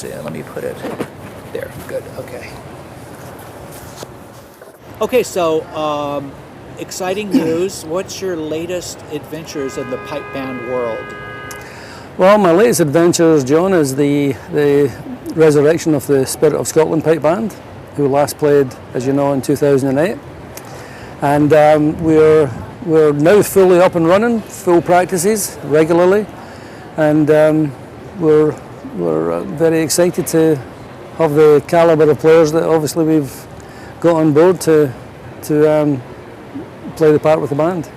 see, let me put it there. Good, okay. Okay, so exciting news. What's your latest adventures in the pipe band world? Well, my latest adventures, John, is the resurrection of the Spirit of Scotland pipe band, who last played, as you know, in 2008. And we're now fully up and running, full practices regularly, and we're very excited to have the calibre of players that obviously we've got on board to play the part with the band.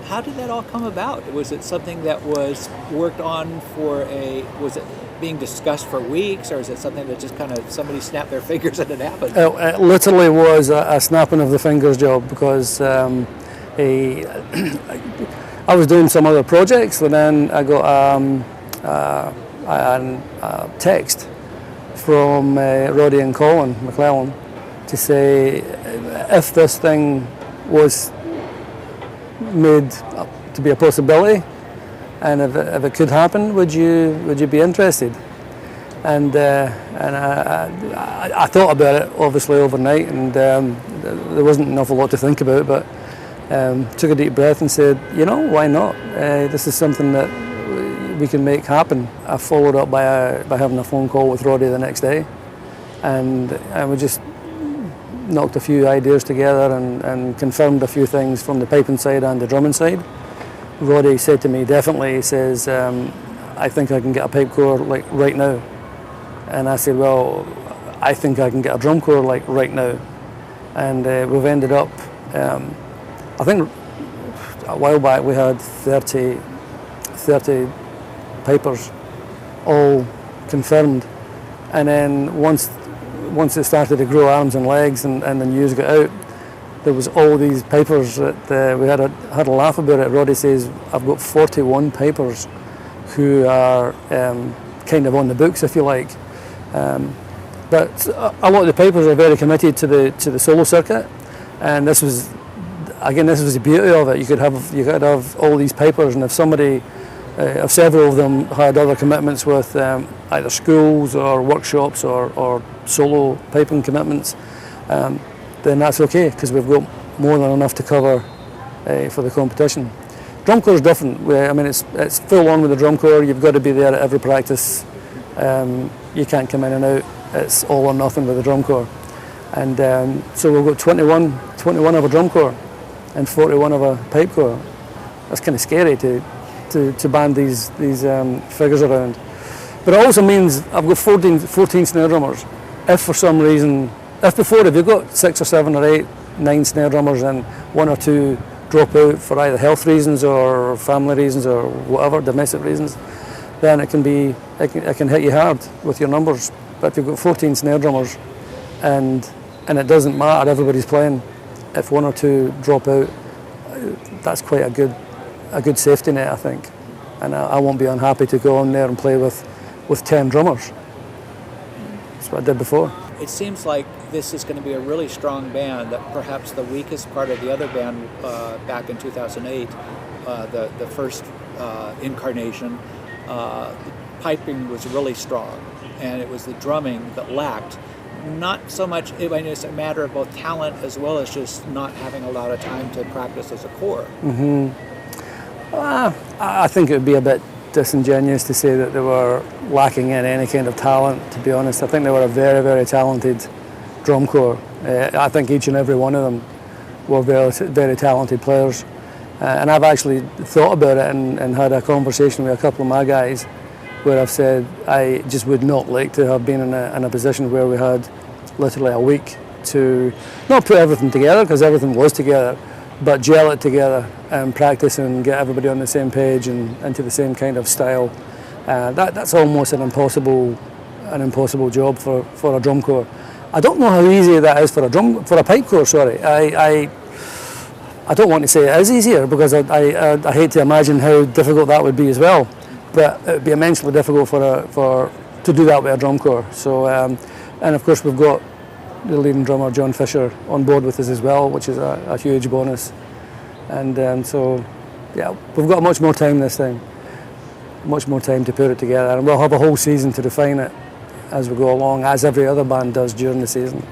How did that all come about? Was it something that was worked on was it being discussed for weeks, or is it something that just kind of somebody snapped their fingers and it happened? It literally was a snapping of the fingers job, because I was doing some other projects, and then I got a text from Roddy and Colin McClellan to say if this thing was made to be a possibility, and if it could happen, would you be interested? And I thought about it obviously overnight, and there wasn't an awful lot to think about, but took a deep breath and said, you know, why not? This is something that we can make happen. I followed up by having a phone call with Roddy the next day, and we just knocked a few ideas together and confirmed a few things from the piping side and the drumming side. Roddy said to me, definitely, he says, I think I can get a pipe corps like right now. And I said, well, I think I can get a drum corps like right now. And we've ended up, I think a while back we had 30 pipers all confirmed. And then once it started to grow arms and legs and the news got out, there was all these pipers that we had a laugh about it. Roddy says, I've got 41 pipers who are kind of on the books, if you like. But a lot of the pipers are very committed to the solo circuit, and this was the beauty of it. You could have all these pipers, and if several of them had other commitments with either schools or workshops or solo piping commitments, then that's okay, because we've got more than enough to cover for the competition. Drum corps is different. It's full on with the drum corps. You've got to be there at every practice. You can't come in and out. It's all or nothing with the drum corps. And so we've got 21 of a drum corps and 41 of a pipe corps. That's kind of scary to band these figures around. But it also means I've got 14 snare drummers. If for some reason, if you've got 6 or 7 or 8, 9 snare drummers and 1 or 2 drop out for either health reasons or family reasons or whatever, domestic reasons, then it can hit you hard with your numbers. But if you've got 14 snare drummers and it doesn't matter, everybody's playing, if 1 or 2 drop out, that's quite a good safety net, I think. And I won't be unhappy to go on there and play with 10 drummers. That's what I did before. It seems like this is going to be a really strong band, that perhaps the weakest part of the other band back in 2008, the first incarnation, the piping was really strong, and it was the drumming that lacked. Not so much, it's a matter of both talent as well as just not having a lot of time to practice as a corps. Mm-hmm. I think it would be a bit disingenuous to say that they were lacking in any kind of talent, to be honest. I think they were a very, very talented drum corps. I think each and every one of them were very, very talented players. And I've actually thought about it and had a conversation with a couple of my guys where I've said I just would not like to have been in a position where we had literally a week to not put everything together, because everything was together, but gel it together and practice and get everybody on the same page and into the same kind of style. That's almost an impossible job for a drum corps. I don't know how easy that is for a pipe corps. Sorry, I don't want to say it is easier, because I hate to imagine how difficult that would be as well. But it would be immensely difficult to do that with a drum corps. So, and of course we've got the leading drummer John Fisher on board with us as well, which is a huge bonus. And so, yeah, we've got much more time this time, much more time to put it together, and we'll have a whole season to refine it. as we go along, as every other band does during the season.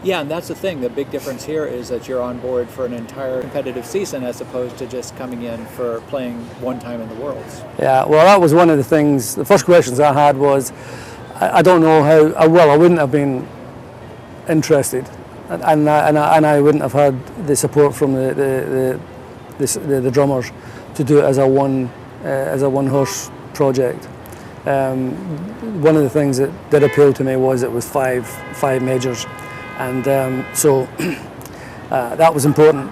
Yeah, and that's the thing. The big difference here is that you're on board for an entire competitive season as opposed to just coming in for playing one time in the Worlds. Yeah, well, that was one of the things. The first questions I had was, I don't know how. I wouldn't have been interested, and I wouldn't have had the support from the drummers to do it as a one horse project. One of the things that did appeal to me was it was five majors. And so that was important,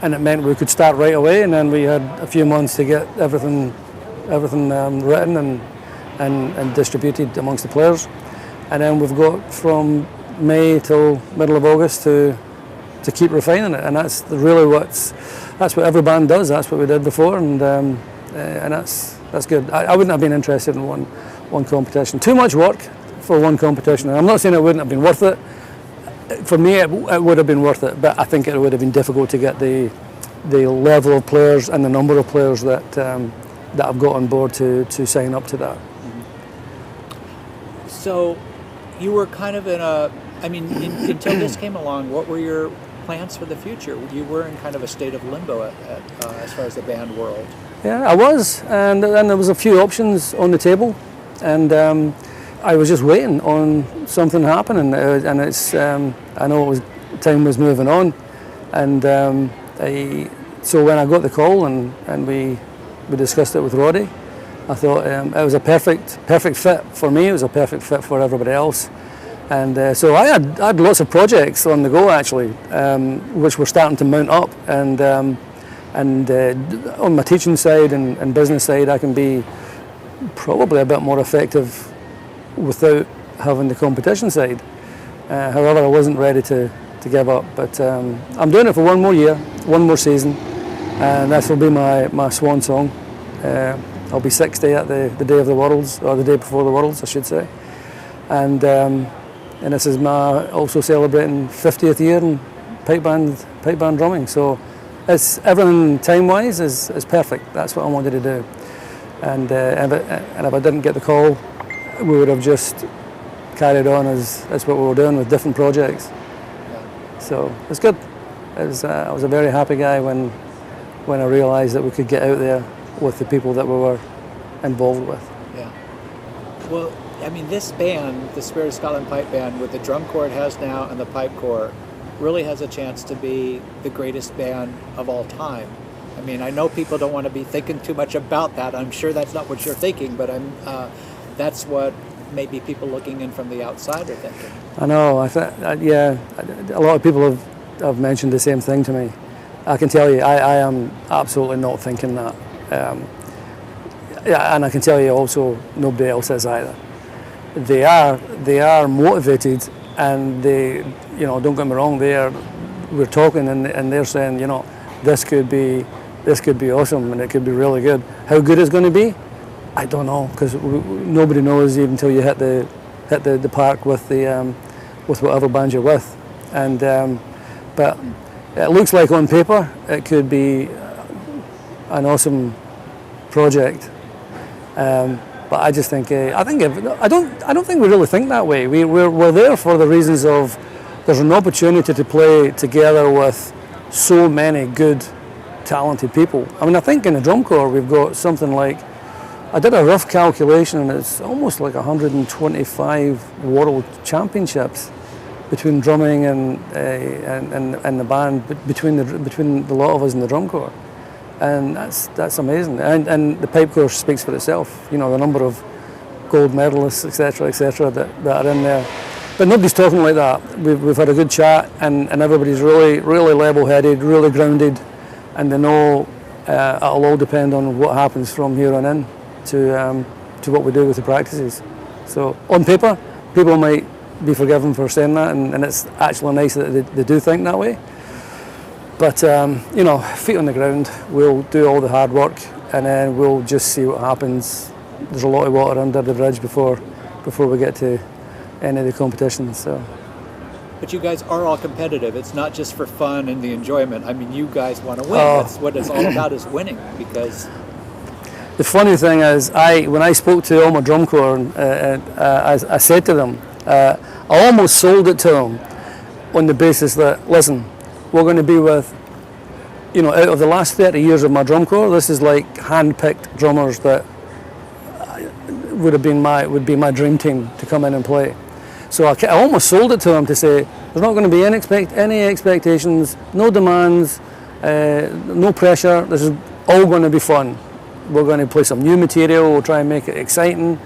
and it meant we could start right away, and then we had a few months to get everything written and distributed amongst the players, and then we've got from May till middle of August to keep refining it, and that's really that's what every band does. That's what we did before, and that's good. I wouldn't have been interested in one competition. Too much work for one competition, and I'm not saying it wouldn't have been worth it. For me, it would have been worth it, but I think it would have been difficult to get the level of players and the number of players that I've got on board to sign up to that. So, you were kind of until this came along, what were your plans for the future? You were in kind of a state of limbo as far as the band world. Yeah, I was, and there was a few options on the table, and I was just waiting on something happening, and it's. I know time was moving on, and so when I got the call and we discussed it with Roddy, I thought it was a perfect fit for me. It was a perfect fit for everybody else, and so I had lots of projects on the go actually, which were starting to mount up, and on my teaching side and business side, I can be probably a bit more effective without having the competition side. However, I wasn't ready to give up, but I'm doing it for one more year, one more season, and that will be my swan song. I'll be 60 at the day of the Worlds, or the day before the Worlds, I should say, and this is my also celebrating 50th year in pipe band drumming. So it's everything time-wise is perfect. That's what I wanted to do, and if I didn't get the call, we would have just carried on as what we were doing with different projects. Yeah. So it's good. I was a very happy guy when I realised that we could get out there with the people that we were involved with. Yeah. Well, I mean, this band, the Spirit of Scotland Pipe Band, with the drum corps it has now and the pipe corps, really has a chance to be the greatest band of all time. I mean, I know people don't want to be thinking too much about that. I'm sure that's not what you're thinking, but that's what maybe people looking in from the outside are thinking. I know. Yeah, a lot of people have mentioned the same thing to me. I can tell you, I am absolutely not thinking that. Yeah, and I can tell you also, nobody else is either. They are motivated, and they, don't get me wrong. We're talking, and they're saying, this could be awesome, and it could be really good. How good it's going to be, I don't know, because nobody knows even until you hit the park with whatever band you're with, and but it looks like on paper it could be an awesome project, but I just think I don't think we really think that way. We're there for the reasons of there's an opportunity to play together with so many good, talented people. I mean, I think in the drum corps we've got something like, I did a rough calculation, and it's almost like 125 world championships between drumming and the band, between the lot of us in the drum corps, and that's amazing. And the pipe corps speaks for itself. The number of gold medalists, etc., that are in there. But nobody's talking like that. We've had a good chat, and everybody's really level-headed, really grounded, and they know it'll all depend on what happens from here on in to what we do with the practices. So on paper, people might be forgiven for saying that, and it's actually nice that they do think that way. But feet on the ground, we'll do all the hard work, and then we'll just see what happens. There's a lot of water under the bridge before we get to any of the competitions. So. But you guys are all competitive. It's not just for fun and the enjoyment. I mean, you guys want to win. That's what it's all about, is winning. Because The funny thing is, when I spoke to all my drum corps, I said to them, I almost sold it to them on the basis that, listen, we're going to be with, out of the last 30 years of my drum corps, this is like hand-picked drummers that would be my dream team to come in and play. So I almost sold it to them to say, there's not going to be any expectations, no demands, no pressure. This is all going to be fun. We're going to play some new material. We'll try and make it exciting.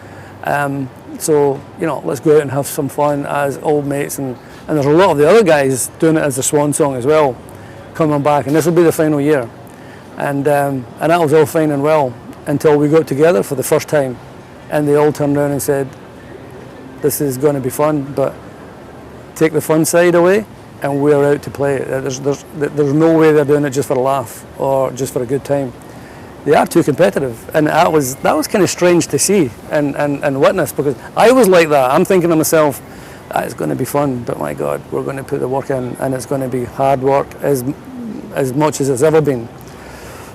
So let's go out and have some fun as old mates. And there's a lot of the other guys doing it as a swan song as well, coming back. And this will be the final year. And that was all fine and well until we got together for the first time, and they all turned around and said, "This is going to be fun, but take the fun side away, and we're out to play." There's no way they're doing it just for a laugh or just for a good time. They are too competitive, and that was kind of strange to see and witness, because I was like that. I'm thinking to myself, it's going to be fun, but my God, we're going to put the work in, and it's going to be hard work as much as it's ever been.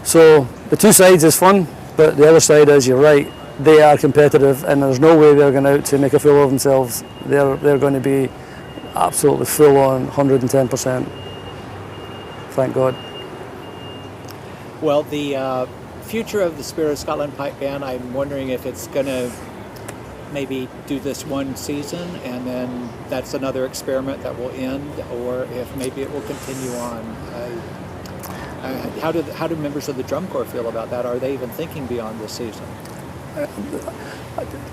So the two sides is fun, but the other side is, you're right, they are competitive, and there's no way they're going out to make a fool of themselves. They're going to be absolutely full on 110%. Thank God. Well, the future of the Spirit of Scotland Pipe Band, I'm wondering if it's going to maybe do this one season and then that's another experiment that will end, or if maybe it will continue on. How do members of the drum corps feel about that? Are they even thinking beyond this season?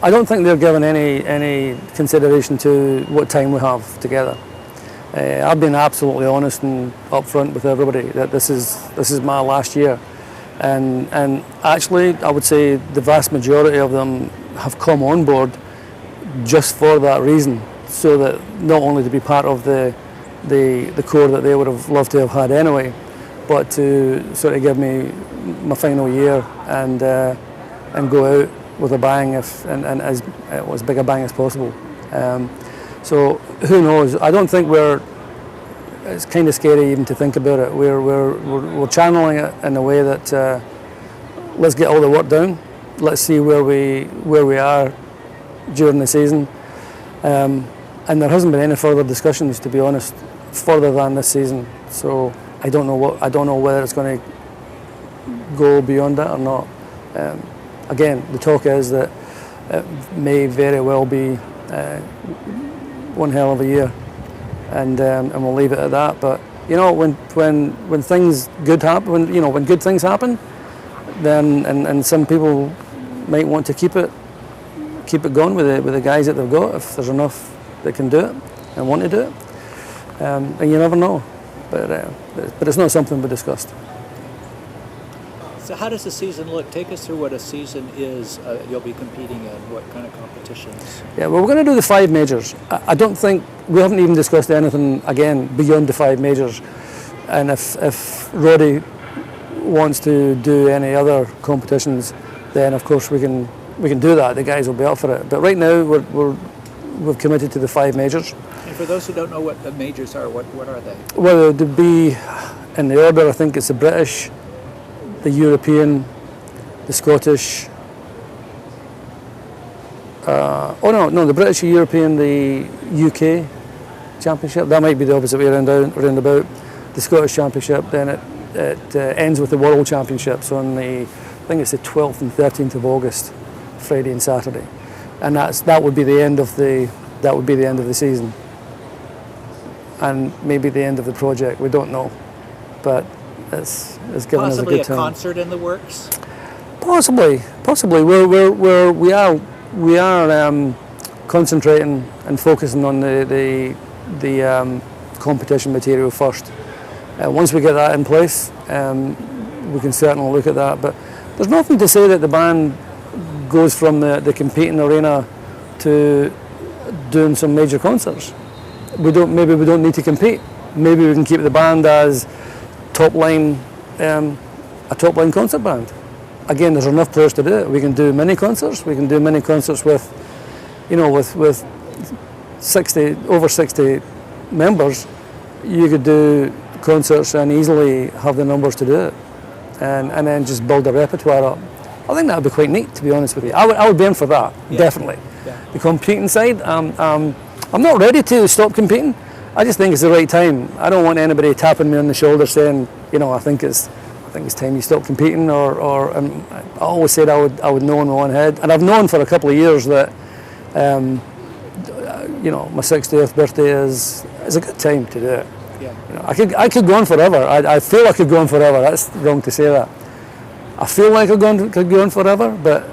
I don't think they're given any consideration to what time we have together. I've been absolutely honest and upfront with everybody that this is my last year, and actually I would say the vast majority of them have come on board just for that reason, so that not only to be part of the corps that they would have loved to have had anyway, but to sort of give me my final year and go out with a bang, and as big a bang as possible. So who knows? I don't think it's kind of scary even to think about it. We're channeling it in a way that let's get all the work done. Let's see where we are during the season. And there hasn't been any further discussions, to be honest, further than this season. So I don't know whether it's going to go beyond that or not. Again, the talk is that it may very well be one hell of a year, and we'll leave it at that. But when things good happen, when good things happen, then and some people might want to keep it going with the guys that they've got, if there's enough that can do it and want to do it. And you never know, but it's not something we discussed. So how does the season look? Take us through what a season is you'll be competing in, what kind of competitions? Yeah, well, we're going to do the 5 majors. I don't think, we haven't even discussed anything, again, beyond the 5 majors. And if Roddy wants to do any other competitions, then of course we can do that. The guys will be up for it. But right now, we've committed to the 5 majors. And for those who don't know what the majors are, what are they? Well, to be in the order, I think it's the British, the European, the Scottish, the British, the European, the UK Championship. That might be the opposite way around about. The Scottish Championship, then it ends with the World Championships on I think it's the 12th and 13th of August, Friday and Saturday, and that would be the end of the season, and maybe the end of the project. We don't know, but it's given us a good time. Possibly a concert in the works? Possibly. We are concentrating and focusing on the competition material first. Once we get that in place, we can certainly look at that. But there's nothing to say that the band goes from the competing arena to doing some major concerts. Maybe we don't need to compete. Maybe we can keep the band as a top line concert band. Again, there's enough players to do it. We can do mini concerts. We can do mini concerts with over 60 members. You could do concerts and easily have the numbers to do it, and then just build a repertoire up. I think that would be quite neat, to be honest with you. I would be in for that, definitely. Yeah. The competing side, I'm not ready to stop competing. I just think it's the right time. I don't want anybody tapping me on the shoulder saying, I think it's time you stop competing. Or I always said I would know in my own head, and I've known for a couple of years that, my 60th birthday is a good time to do it. Yeah. I could go on forever. I feel I could go on forever. That's wrong to say that. I feel like I could go on forever, but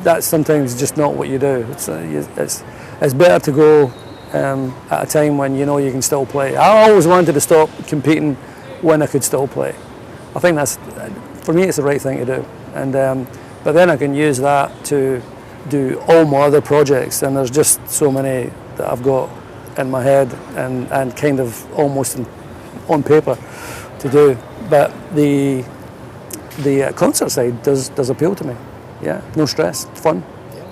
that's sometimes just not what you do. It's better to go at a time when you can still play. I always wanted to stop competing when I could still play. I think that's, for me, it's the right thing to do. And but then I can use that to do all my other projects, and there's just so many that I've got in my head and kind of almost on paper to do. But the concert side does appeal to me. Yeah, no stress, fun. Yeah.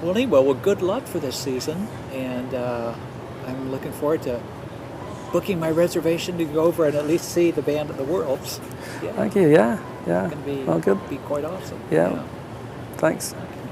Well, anyway, good luck for this season, and I'm looking forward to booking my reservation to go over and at least see the band at the Worlds. Yeah. Thank you. Yeah. It's going to be, good. be quite awesome. Yeah. Thanks. Okay.